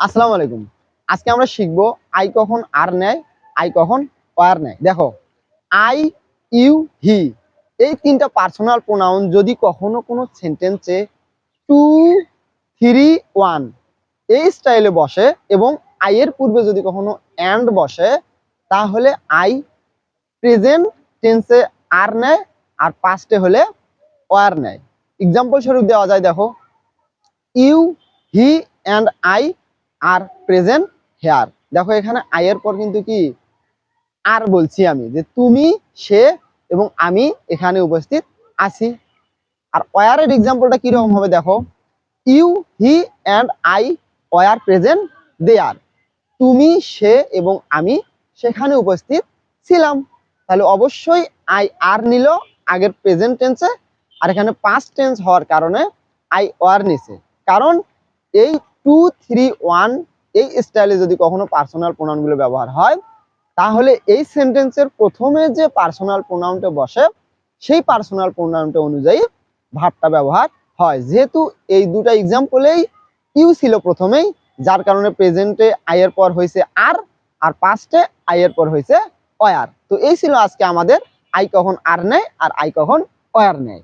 আসসালামু আলাইকুম। আজকে আমরা শিখবো আই কখন আর নেয়, আই কখন ওয়ার নেয়। দেখো, আই, ইউ, হি এই তিনটা পার্সোনাল প্রোনাউন যদি কখনো কোনো সেন্টেন্সে টু, থ্রি, ওয়ান এই স্টাইলে বসে এবং আই এর পূর্বে যদি কখনো অ্যান্ড বসে, তাহলে আই প্রেজেন্ট টেন্সে আর নেয় আর পাস্টে হলে ওয়ার নেয়। এক্সাম্পল স্বরূপ দেওয়া যায়, দেখো, you, he and I are present here. দেখো এখানে আই এর পর কিন্তু কি আর বলছি আমি, যে তুমি, সে এবং আমি এখানে উপস্থিত আছি। আর ওয়ারের এক্সাম্পলটা কিরকম হবে, দেখো, you, he and I were present there. তুমি, সে এবং আমি সেখানে উপস্থিত ছিলাম। তাহলে অবশ্যই আই আর নিল আগের প্রেজেন্ট টেন্সে, আর এখানে পাস্ট টেন্স হওয়ার কারণে আই ওয়ার নিছে। কারণ এই টু, থ্রি, ওয়ান এই স্টাইলে যদি কখনো পার্সোনাল প্রোনাউনগুলো ব্যবহার হয়, তাহলে এই সেন্টেন্সের প্রথমে যে পার্সোনাল প্রোনাউনটা বসে সেই পার্সোনাল প্রোনাউনটা অনুযায়ী ভার্বটা ব্যবহার হয়। যেহেতু এই দুটো এক্সাম্পলেই ইউ ছিল প্রথমেই, যার কারণে প্রেজেন্টে আই এর পর হয়েছে আর পাস্টে আই এর পর হয়েছে ওয়ার। তো এই ছিল আজকে আমাদের আই কখন আর নেয় আর আই কখন ওয়ার নেয়।